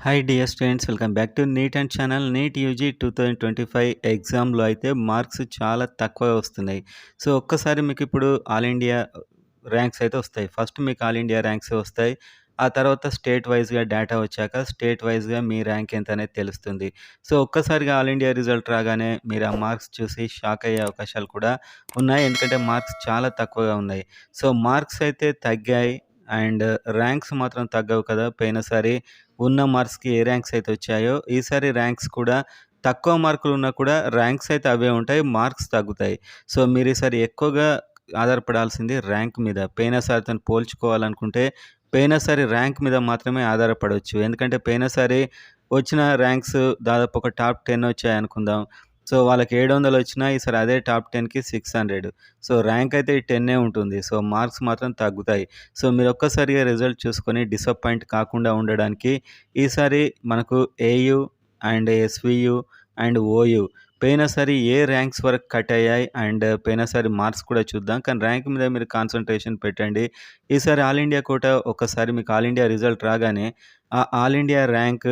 Hi dear students, welcome back to NEET and channel. NEET UG 2025 ఎగ్జామ్లో అయితే marks చాలా తక్కువ వస్తున్నాయి. సో ఒక్కసారి మీకు ఇప్పుడు ఆల్ ఇండియా ర్యాంక్స్ అయితే వస్తాయి. ఫస్ట్ మీకు ఆల్ ఇండియా ర్యాంక్స్ వస్తాయి. ఆ తర్వాత స్టేట్ వైజ్గా డేటా వచ్చాక స్టేట్ వైజ్గా మీ ర్యాంక్ ఎంత అనేది తెలుస్తుంది. సో ఒక్కసారిగా ఆల్ ఇండియా రిజల్ట్ రాగానే మీరు ఆ మార్క్స్ చూసి షాక్ అయ్యే అవకాశాలు కూడా ఉన్నాయి. ఎందుకంటే మార్క్స్ చాలా తక్కువగా ఉన్నాయి. సో మార్క్స్ అయితే తగ్గాయి అండ్ ర్యాంక్స్ మాత్రం తగ్గవు కదా. పోయినసారి ఉన్న మార్క్స్‌కి ఏ ర్యాంక్స్ అయితే వచ్చాయో, ఈసారి ర్యాంక్స్ కూడా తక్కువ మార్కులు ఉన్నా కూడా ర్యాంక్స్ అయితే అవే ఉంటాయి. మార్క్స్ తగ్గుతాయి. సో మీరు ఈసారి ఎక్కువగా ఆధారపడాల్సింది ర్యాంక్ మీద. పోయినసారితోని పోల్చుకోవాలనుకుంటే పోయినసారి ర్యాంక్ మీద మాత్రమే ఆధారపడొచ్చు. ఎందుకంటే పోయినసారి వచ్చిన ర్యాంక్స్ దాదాపు ఒక టాప్ 10 వచ్చాయనుకుందాం. సో వాళ్ళకి 700 వచ్చినా ఈసారి అదే టాప్ 10కి 600. సో ర్యాంక్ అయితే ఈ 10 ఉంటుంది. సో మార్క్స్ మాత్రం తగ్గుతాయి. సో మీరు ఒక్కసారిగా రిజల్ట్ చూసుకొని డిసప్పాయింట్ కాకుండా ఉండడానికి ఈసారి మనకు AU and SVU and OU పోయినసారి ఏ ర్యాంక్స్ వరకు కట్ అయ్యాయి అండ్ పోయినసారి మార్క్స్ కూడా చూద్దాం. కానీ ర్యాంక్ మీద మీరు కాన్సంట్రేషన్ పెట్టండి. ఈసారి ఆల్ ఇండియా కోట ఒక్కసారి మీకు ఆల్ ఇండియా రిజల్ట్ రాగానే ఆ ఆల్ ఇండియా ర్యాంక్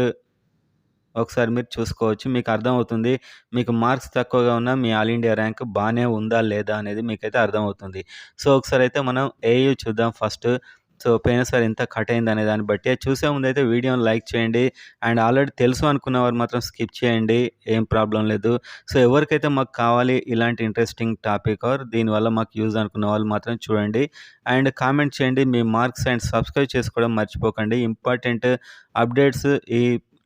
ఒకసారి మీరు చూసుకోవచ్చు. మీకు అర్థమవుతుంది. మీకు మార్క్స్ తక్కువగా ఉన్నా మీ ఆల్ ఇండియా ర్యాంక్ బానే ఉందా? లేదా? అనేది మీకైతే అర్థమవుతుంది. సో ఒకసారైతే మనం ఏయూ చూద్దాం ఫస్ట్. సో పోయినసారి ఎంత కట్ అయిందనే దాన్ని బట్టి. అది చూసే ముందైతే వీడియోని లైక్ చేయండి. అండ్ ఆల్రెడీ తెలుసు అనుకున్న వారు మాత్రం స్కిప్ చేయండి. ఏం ప్రాబ్లమ్ లేదు. సో ఎవరికైతే మాకు కావాలి ఇలాంటి ఇంట్రెస్టింగ్ టాపిక్ ఆర్ దీనివల్ల మాకు యూజ్ అనుకున్న వాళ్ళు మాత్రం చూడండి. అండ్ కామెంట్ చేయండి. మీ మార్క్స్ అండ్ సబ్స్క్రైబ్ చేసుకోవడం మర్చిపోకండి. ఇంపార్టెంట్ అప్డేట్స్ ఈ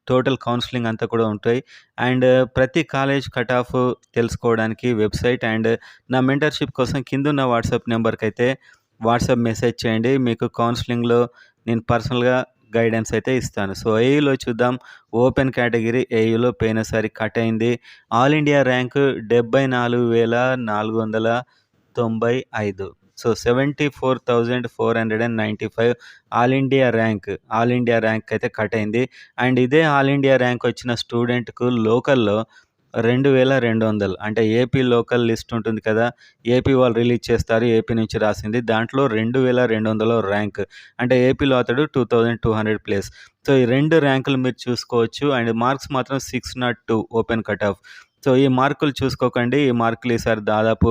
టోటల్ కౌన్సిలింగ్ అంతా కూడా ఉంటాయి. అండ్ ప్రతి కాలేజ్ కట్ ఆఫ్ తెలుసుకోవడానికి వెబ్సైట్ అండ్ నా మెంటర్‌షిప్ కోసం కిందున్న వాట్సాప్ నెంబర్‌కైతే వాట్సాప్ మెసేజ్ చేయండి. మీకు కౌన్సిలింగ్‌లో నేను పర్సనల్‌గా గైడెన్స్ అయితే ఇస్తాను. సో ఏయూలో చూద్దాం. ఓపెన్ కేటగిరీ ఏయూలో పోయినసారి కట్ అయింది. All India rank 74,495. So 74,495 all India rank అయితే కట్ అయింది. అండ్ ఇదే ఆల్ ఇండియా ర్యాంక్ వచ్చిన స్టూడెంట్‌కు లోకల్‌లో 2,200 అంటే ఏపీ లోకల్ లిస్ట్ ఉంటుంది కదా. ఏపీ వాళ్ళు రిలీజ్ చేస్తారు. ఏపీ నుంచి రాసింది. దాంట్లో 2,200 ర్యాంక్. అంటే ఏపీలో అతడు 2,200 ప్లేస్. సో ఈ 2 ర్యాంకులు మీరు చూసుకోవచ్చు. అండ్ మార్క్స్ మాత్రం 602 ఓపెన్ కట్ ఆఫ్. సో ఈ మార్కులు చూసుకోకండి. ఈ మార్కులు ఈసారి దాదాపు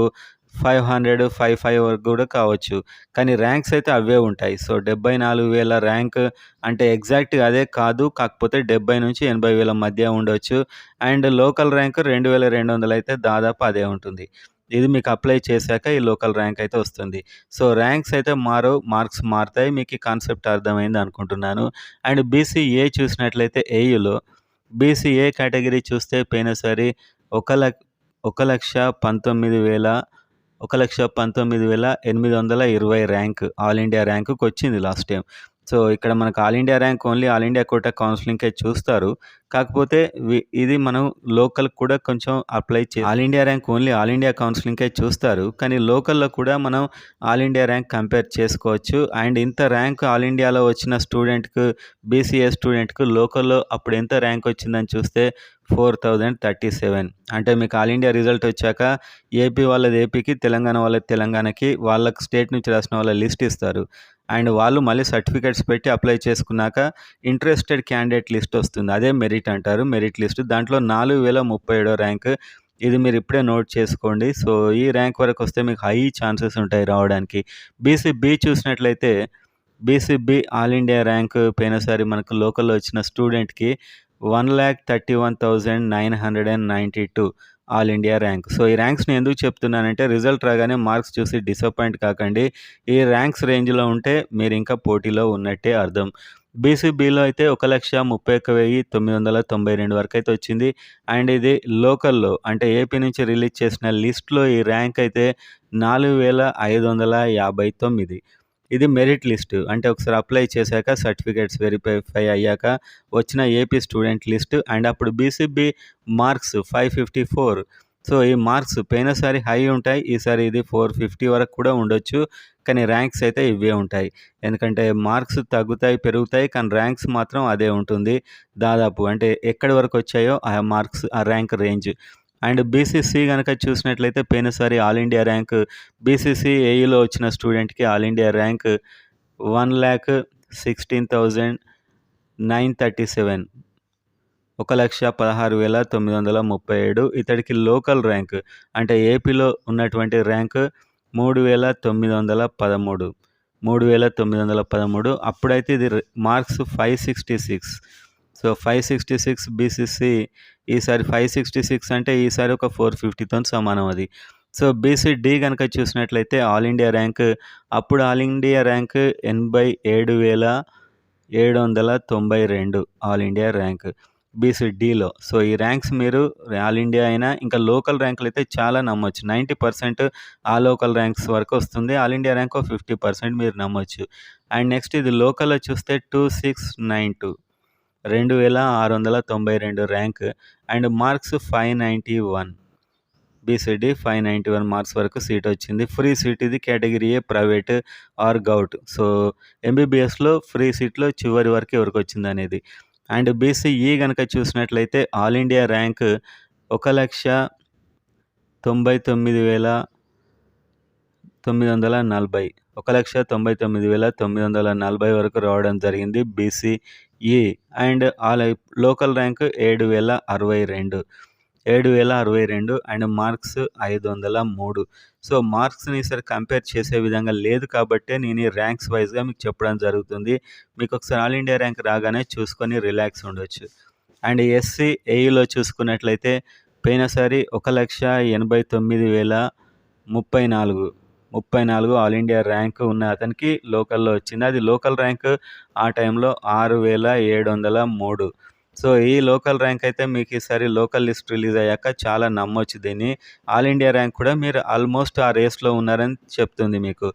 500, 55 వరకు కూడా కావచ్చు. కానీ ర్యాంక్స్ అయితే అవే ఉంటాయి. సో 74,000 ర్యాంక్ అంటే ఎగ్జాక్ట్‌గా అదే కాదు. కాకపోతే 70,000-80,000 మధ్య ఉండొచ్చు. అండ్ లోకల్ ర్యాంక్ 2,200 అయితే దాదాపు అదే ఉంటుంది. ఇది మీకు అప్లై చేశాక ఈ లోకల్ ర్యాంక్ అయితే వస్తుంది. సో ర్యాంక్స్ అయితే మారవు. మార్క్స్ మారతాయి. మీకు ఈ కాన్సెప్ట్ అర్థమైంది అనుకుంటున్నాను. అండ్ బీసీఏ చూసినట్లయితే ఏయూలో బీసీఏ కేటగిరీ చూస్తే పోయినసారి 1,19,820 ర్యాంక్ ఆల్ ఇండియా ర్యాంకుకొచ్చింది లాస్ట్ టైమ్. సో ఇక్కడ మనకు all India rank only all India quota కౌన్సిలింగ్‌కే చూస్తారు. కాకపోతే ఇది మనం లోకల్‌కి కూడా కొంచెం apply all India rank only all India కౌన్సిలింగ్‌కే చూస్తారు. కానీ లోకల్‌లో కూడా మనం ఆల్ ఇండియా ర్యాంక్ కంపేర్ చేసుకోవచ్చు. అండ్ ఇంత ర్యాంక్ ఆల్ ఇండియాలో వచ్చిన స్టూడెంట్‌కు బీసీఏ స్టూడెంట్‌కు లోకల్‌లో అప్పుడు ఎంత ర్యాంక్ వచ్చిందని చూస్తే 4,037. అంటే మీకు ఆల్ ఇండియా రిజల్ట్ వచ్చాక ఏపీ వాళ్ళది ఏపీకి, తెలంగాణ వాళ్ళది తెలంగాణకి, వాళ్ళకి స్టేట్ నుంచి రాసిన వాళ్ళ లిస్ట్ ఇస్తారు. అండ్ వాళ్ళు మళ్ళీ సర్టిఫికేట్స్ పెట్టి అప్లై చేసుకున్నాక ఇంట్రెస్టెడ్ క్యాండిడేట్ లిస్ట్ వస్తుంది. అదే మెరిట్ అంటారు. Merit list. దాంట్లో 4,037 ర్యాంక్. ఇది మీరు ఇప్పుడే నోట్ చేసుకోండి. సో ఈ ర్యాంక్ వరకు వస్తే మీకు హై ఛాన్సెస్ ఉంటాయి రావడానికి. బీసీబీ చూసినట్లయితే బీసీబీ ఆల్ ఇండియా ర్యాంక్ పోయినసారి మనకు లోకల్‌లో వచ్చిన స్టూడెంట్‌కి 1,31,992 ఆల్ ఇండియా ర్యాంక్. సో ఈ ర్యాంక్స్‌ని ఎందుకు చెప్తున్నానంటే రిజల్ట్ రాగానే మార్క్స్ చూసి డిసప్పాయింట్ కాకండి. ఈ ర్యాంక్స్ రేంజ్‌లో ఉంటే మీరు ఇంకా పోటీలో ఉన్నట్టే అర్థం. బీసీబీలో అయితే 1,31,992 వరకైతే వచ్చింది. అండ్ ఇది లోకల్‌లో అంటే ఏపీ నుంచి రిలీజ్ చేసిన లిస్ట్‌లో ఈ ర్యాంక్ అయితే 4,559. ఇది మెరిట్ లిస్ట్. అంటే ఒకసారి అప్లై చేశాక సర్టిఫికేట్స్ వెరిఫై అయ్యాక వచ్చిన ఏపీ స్టూడెంట్ లిస్ట్. అండ్ అప్పుడు బీసీబీ మార్క్స్ 554. సో ఈ మార్క్స్ పోయినసారి హై ఉంటాయి. ఈసారి ఇది 450 వరకు కూడా ఉండొచ్చు. కానీ ర్యాంక్స్ అయితే ఇవే ఉంటాయి. ఎందుకంటే మార్క్స్ తగ్గుతాయి, పెరుగుతాయి. కానీ ర్యాంక్స్ మాత్రం అదే ఉంటుంది. దాదాపు అంటే ఎక్కడి వరకు వచ్చాయో ఆ మార్క్స్ ఆ ర్యాంక్ రేంజ్. అండ్ బీసీసీ గనక చూసినట్లయితే పోయినసారి ఆల్ ఇండియా ర్యాంక్ బీసీసీ ఏఈలో వచ్చిన స్టూడెంట్‌కి ఆల్ ఇండియా ర్యాంక్ 1,16,000 937 1,16,937 ఇతడికి లోకల్ ర్యాంక్ అంటే ఏపీలో ఉన్నటువంటి ర్యాంక్ 3,913 3,913 అప్పుడైతే ఇది మార్క్స్ 566. సో 566 బీసీసీ ఈసారి 566 అంటే ఈసారి ఒక 450తో సమానం అది. సో బీసీడీ కనుక చూసినట్లయితే ఆల్ ఇండియా ర్యాంక్ అప్పుడు all India rank 87,792 all India rank బీసీడీలో. సో ఈ ర్యాంక్స్ మీరు ఆల్ ఇండియా అయినా ఇంకా లోకల్ ర్యాంకులు అయితే చాలా నమ్మొచ్చు. 90% ఆ లోకల్ ర్యాంక్స్ వరకు వస్తుంది. ఆల్ ఇండియా ర్యాంక్ 50% మీరు నమ్మొచ్చు. అండ్ నెక్స్ట్ ఇది లోకల్లో చూస్తే 2692 2692 rank and marks 591 BCD 591 marks వరకు సీట్ వచ్చింది. ఫ్రీ సీట్ ఇది category A private or govt. So ఎంబీబీఎస్లో ఫ్రీ సీట్లో చివరి వరకు ఎవరికి వచ్చింది అనేది. అండ్ బీసీఈ కనుక చూసినట్లయితే ఆల్ ఇండియా ర్యాంక్ 1,99,940 1,99,940 వరకు రావడం జరిగింది BCE. And local rank 7,062 and marks 503. So మార్క్స్ని ఈసారి కంపేర్ చేసే విధంగా లేదు కాబట్టే నేను ఈ ర్యాంక్స్ వైజ్గా మీకు చెప్పడం జరుగుతుంది. మీకు ఒకసారి ఆల్ ఇండియా ర్యాంక్ రాగానే చూసుకొని రిలాక్స్ ఉండొచ్చు. అండ్ ఎస్సీ ఏఈలో చూసుకున్నట్లయితే పోయినసారి 1,89,034 ఆల్ ఇండియా ర్యాంక్ ఉన్న అతనికి లోకల్లో వచ్చింది. అది లోకల్ ర్యాంక్ ఆ టైంలో 6,703. సో ఈ లోకల్ ర్యాంక్ అయితే మీకు ఈసారి లోకల్ లిస్ట్ రిలీజ్ అయ్యాక చాలా నమ్మొచ్చు దీన్ని. ఆల్ ఇండియా ర్యాంక్ కూడా మీరు ఆల్మోస్ట్ ఆ రేస్లో ఉన్నారని చెప్తుంది మీకు.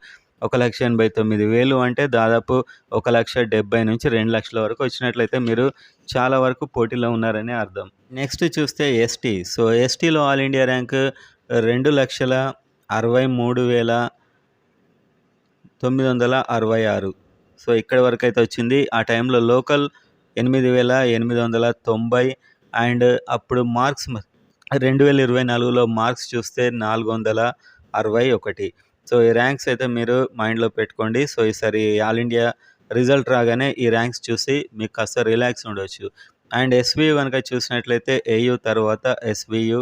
1,89,000 అంటే దాదాపు 1,70,000 నుంచి 2,00,000 వరకు వచ్చినట్లయితే మీరు చాలా వరకు పోటీలో ఉన్నారని అర్థం. నెక్స్ట్ చూస్తే ఎస్టీ. సో ఎస్టీలో ఆల్ ఇండియా ర్యాంక్ 2,63,966. సో ఇక్కడ వరకు అయితే వచ్చింది. ఆ టైంలో లోకల్ 8,890 అండ్ అప్పుడు మార్క్స్ 2024లో మార్క్స్ చూస్తే 461. సో ఈ ర్యాంక్స్ అయితే మీరు మైండ్లో పెట్టుకోండి. సో ఈసారి ఆల్ ఇండియా రిజల్ట్ రాగానే ఈ ర్యాంక్స్ చూసి మీకు కాస్త రిలాక్స్ ఉండొచ్చు. అండ్ ఎస్వియు కనుక చూసినట్లయితే ఏయు తర్వాత ఎస్వియు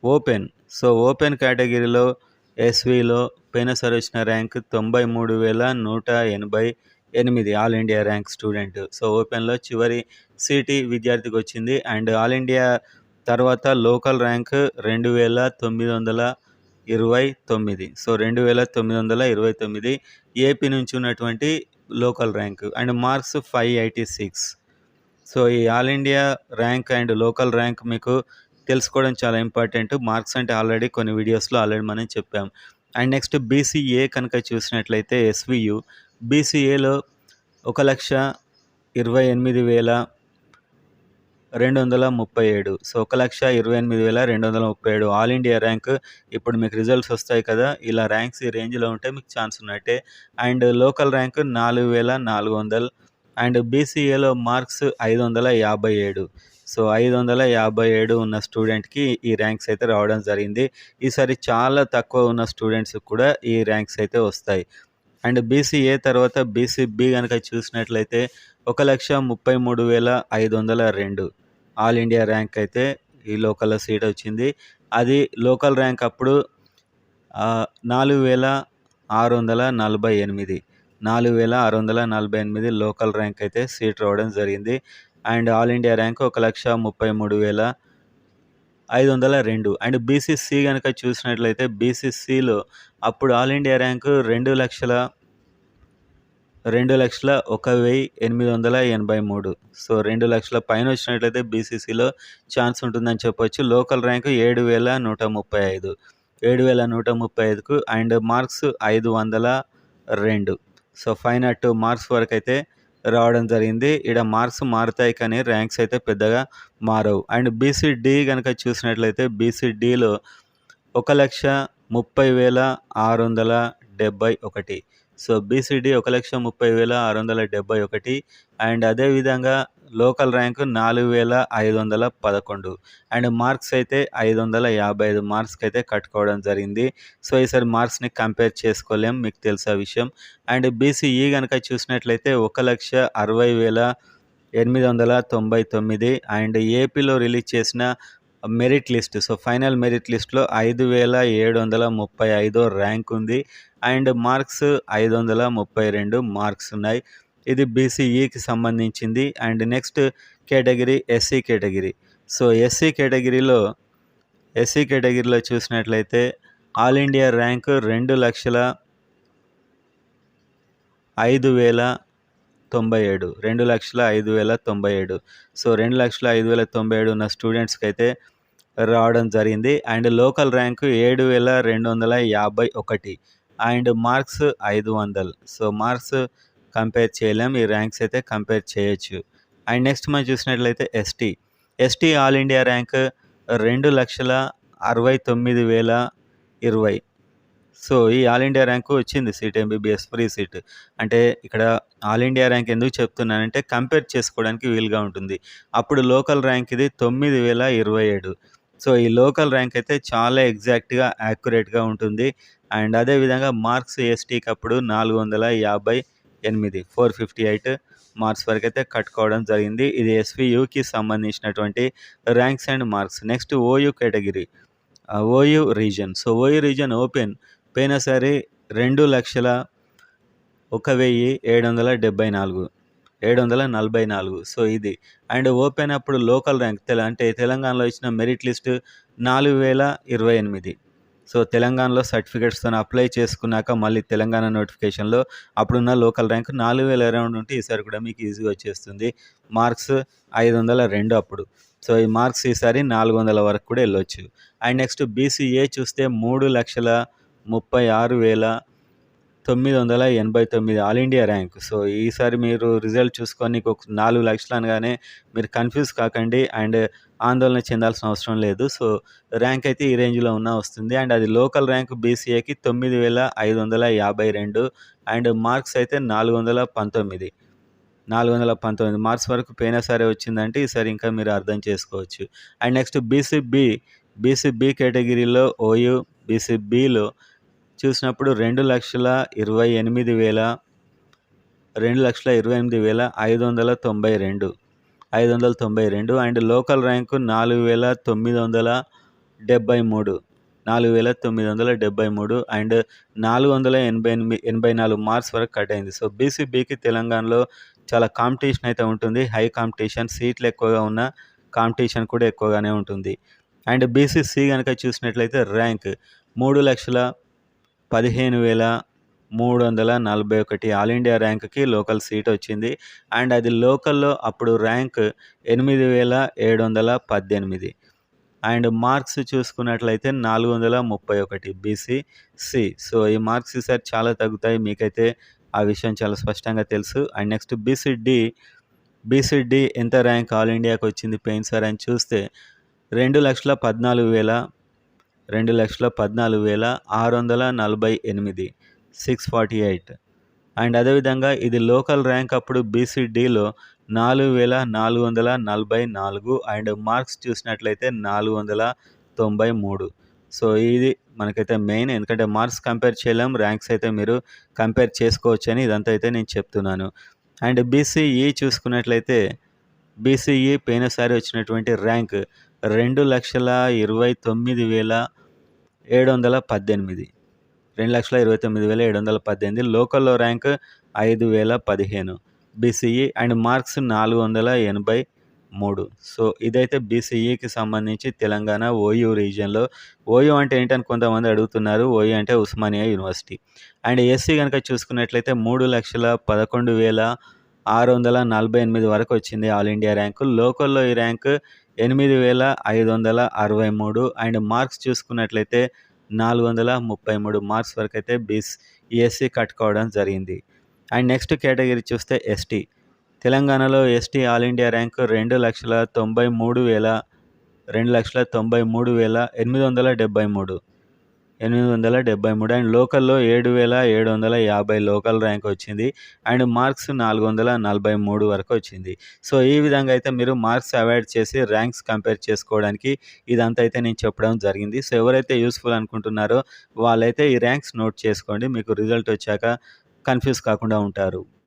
ఓపెన్. సో ఓపెన్ కేటగిరీలో ఎస్విలో పోయినసారి వచ్చిన rank 93,188 all India rank student. So ఓపెన్లో చివరి సిటీ విద్యార్థికి వచ్చింది. అండ్ ఆల్ ఇండియా తర్వాత లోకల్ ర్యాంక్ 2,929. సో 2,929 ఏపీ నుంచి ఉన్నటువంటి local rank and marks 586. So ఈ all India rank and local rank మీకు తెలుసుకోవడం చాలా ఇంపార్టెంట్. మార్క్స్ అంటే ఆల్రెడీ కొన్ని వీడియోస్లో మనం చెప్పాం. అండ్ నెక్స్ట్ బీసీఏ కనుక చూసినట్లయితే ఎస్వియు బీసీఏలో 1,28,237. So 1,28,237 all India rank. ఇప్పుడు మీకు రిజల్ట్స్ వస్తాయి కదా, ఇలా ర్యాంక్స్ ఈ రేంజ్లో ఉంటే మీకు ఛాన్స్ ఉన్నట్టే. అండ్ లోకల్ ర్యాంక్ 4,400 అండ్ బీసీఏలో మార్క్స్ 557. సో 557 ఉన్న స్టూడెంట్కి ఈ ర్యాంక్స్ అయితే రావడం జరిగింది. ఈసారి చాలా తక్కువ ఉన్న స్టూడెంట్స్ కూడా ఈ ర్యాంక్స్ అయితే వస్తాయి. అండ్ బీసీఏ తర్వాత బీసీబీ కనుక చూసినట్లయితే 1,33,502 ఆల్ ఇండియా ర్యాంక్ అయితే ఈ లోకల్లో సీట్ వచ్చింది. అది లోకల్ ర్యాంక్ అప్పుడు 4,648 4,648 లోకల్ ర్యాంక్ అయితే సీట్ రావడం జరిగింది. And all India rank 1,33,502. And BCC కనుక చూసినట్లయితే బీసీసీలో అప్పుడు ఆల్ ఇండియా ర్యాంక్ 2,01,883. సో 2,00,000 పైన వచ్చినట్లయితే బీసీసీలో ఛాన్స్ ఉంటుందని చెప్పొచ్చు. లోకల్ ర్యాంక్ 7,135 7,135కు అండ్ మార్క్స్ 502. సో 502 మార్క్స్ వరకు అయితే రావడం జరిగింది. ఇక్కడ మార్క్స్ మారుతాయి కానీ ర్యాంక్స్ అయితే పెద్దగా మారవు. అండ్ బీసీడీ కనుక చూసినట్లయితే బీసీడీలో 1,30,671. సో బీసీడీ 1,30,671 అండ్ అదేవిధంగా లోకల్ ర్యాంక్ 4,511 అండ్ మార్క్స్ అయితే 555 మార్క్స్కి అయితే కట్టుకోవడం జరిగింది. సో ఈసారి మార్క్స్ని కంపేర్ చేసుకోలేం, మీకు తెలిసే విషయం. అండ్ బీసీఈ కనుక చూసినట్లయితే 1,60,000 899 అండ్ ఏపీలో రిలీజ్ చేసిన merit list. So, final merit లిస్ట్‌లో 5735 ర్యాంక్ ఉంది. అండ్ మార్క్స్ 532 మార్క్స్ ఉన్నాయి. ఇది బీసీఈకి సంబంధించింది. And next category SC category. So, SC కేటగిరీలో చూసినట్లయితే ఆల్ ఇండియా ర్యాంక్ 2,05,097. 2,05,097. సో, 2,05,097 ఉన్న స్టూడెంట్స్‌కైతే రావడం జరిగింది. And local rank 7,251 and marks 500. So, marks compare చేయలేం. ఈ ర్యాంక్స్ అయితే కంపేర్ చేయొచ్చు. అండ్ నెక్స్ట్ మనం చూసినట్లయితే ST all India rank 2,69,020. So, ఈ ఆల్ ఇండియా ర్యాంకు వచ్చింది సీట్ ఎంబీబీఎస్ ఫ్రీ సీట్. అంటే ఇక్కడ ఆల్ ఇండియా ర్యాంక్ ఎందుకు చెప్తున్నానంటే కంపేర్ చేసుకోవడానికి వీలుగా ఉంటుంది. అప్పుడు లోకల్ ర్యాంక్ ఇది 9,027. సో, ఈ లోకల్ ర్యాంక్ అయితే చాలా ఎగ్జాక్ట్‌గా, యాక్యురేట్‌గా ఉంటుంది. అండ్ అదేవిధంగా మార్క్స్ ఎస్టీకి అప్పుడు 458, 458 మార్క్స్ వరకైతే కట్టుకోవడం జరిగింది. ఇది ఎస్‌వీయూకి సంబంధించినటువంటి ranks and marks. Next OU category. OU region. So, OU region open పోయినసారి 2,01,774. సో, ఇది. అండ్ ఓపెన్ అప్పుడు లోకల్ ర్యాంక్ అంటే తెలంగాణలో ఇచ్చిన మెరిట్ లిస్ట్ 4,028. సో, తెలంగాణలో సర్టిఫికేట్స్‌తోని అప్లై చేసుకున్నాక మళ్ళీ తెలంగాణ నోటిఫికేషన్‌లో అప్పుడున్న లోకల్ ర్యాంక్ 4,000 అరౌండ్ ఉంటే ఈసారి కూడా మీకు ఈజీగా వచ్చేస్తుంది. మార్క్స్ 502 అప్పుడు. సో, ఈ మార్క్స్ ఈసారి 400 వరకు కూడా వెళ్ళొచ్చు. అండ్ నెక్స్ట్ బీసీఏ చూస్తే 3,36,989 ఆల్ ఇండియా ర్యాంక్. సో, ఈసారి మీరు రిజల్ట్ చూసుకొని ఒక 4 లక్షలు అనగానే మీరు కన్‌ఫ్యూజ్ కాకండి అండ్ ఆందోళన చెందాల్సిన అవసరం లేదు. సో, ర్యాంక్ అయితే ఈ రేంజ్‌లో వస్తుంది. అండ్ అది లోకల్ ర్యాంక్ బీసీఏకి 9,552 అండ్ మార్క్స్ అయితే 419. 419 మార్క్స్ వరకు పోయినసారి వచ్చిందంటే ఈసారి ఇంకా మీరు అర్థం చేసుకోవచ్చు. అండ్ నెక్స్ట్ బీసీబీ కేటగిరీలో ఓయూ బీసీబీలో చూసినప్పుడు 2,28,592 and local rank 4,973. 4,973 and 484 marks వరకు కట్ అయింది. సో, బీసీబీకి తెలంగాణలో చాలా కాంపిటీషన్ అయితే ఉంటుంది. హై కాంపిటీషన్, సీట్లు ఎక్కువగా ఉన్న కాంపిటీషన్ కూడా ఎక్కువగానే ఉంటుంది. అండ్ బీసీసీ గనక చూసినట్లయితే ర్యాంక్ 3,15,341 ఆల్ ఇండియా ర్యాంక్‌కి లోకల్ సీట్ వచ్చింది. అండ్ అది లోకల్‌లో అప్పుడు ర్యాంక్ 8,718 అండ్ మార్క్స్ చూసుకున్నట్లయితే 431 బీసీసీ. సో, ఈ మార్క్స్ ఈసారి చాలా తగ్గుతాయి. మీకైతే ఆ విషయం చాలా స్పష్టంగా తెలుసు. అండ్ నెక్స్ట్ బీసీడీ ఎంత ర్యాంక్ ఆల్ ఇండియాకి వచ్చింది పోయినసారి అని చూస్తే 2,14,648 648 అండ్ అదేవిధంగా ఇది లోకల్ ర్యాంక్ అప్పుడు బీసీడీలో 4,444 అండ్ మార్క్స్ చూసినట్లయితే 493. సో, ఇది మనకైతే మెయిన్. ఎందుకంటే మార్క్స్ కంపేర్ చేయలేం. ర్యాంక్స్ అయితే మీరు కంపేర్ చేసుకోవచ్చని ఇదంతా అయితే నేను చెప్తున్నాను. అండ్ బీసీఈ చూసుకున్నట్లయితే బీసీఈ పోయినసారి వచ్చినటువంటి ర్యాంక్ 2,29,718. 2,29,718 లోకల్‌లో rank 5,015 BCE and marks 483. So, ఇదైతే బీసీఈకి సంబంధించి తెలంగాణ ఓయూ రీజియన్‌లో. ఓయూ అంటే ఏంటని కొంతమంది అడుగుతున్నారు. ఓయూ అంటే ఉస్మానియా యూనివర్సిటీ. అండ్ ఎస్సీ గనక చూసుకున్నట్లయితే 3,11,648 వరకు వచ్చింది ఆల్ ఇండియా ర్యాంకు. లోకల్‌లో ఈ ర్యాంక్ 8,563 అండ్ మార్క్స్ చూసుకున్నట్లయితే 433 మార్క్స్ వరకైతే ఎస్సీ కట్టుకోవడం జరిగింది. అండ్ నెక్స్ట్ కేటగిరీ చూస్తే ఎస్టీ. తెలంగాణలో ST all India rank 2,93,873 and లోకల్‌లో 7,750 లోకల్ ర్యాంక్ వచ్చింది. అండ్ మార్క్స్ 443 వరకు వచ్చింది. సో, ఈ విధంగా అయితే మీరు మార్క్స్ అవాయిడ్ చేసి ర్యాంక్స్ కంపేర్ చేసుకోవడానికి ఇదంతా అయితే నేను చెప్పడం జరిగింది. సో, ఎవరైతే యూజ్‌ఫుల్ అనుకుంటున్నారో వాళ్ళైతే ఈ ర్యాంక్స్ నోట్ చేసుకోండి. మీకు రిజల్ట్ వచ్చాక కన్‌ఫ్యూజ్ కాకుండా ఉంటారు.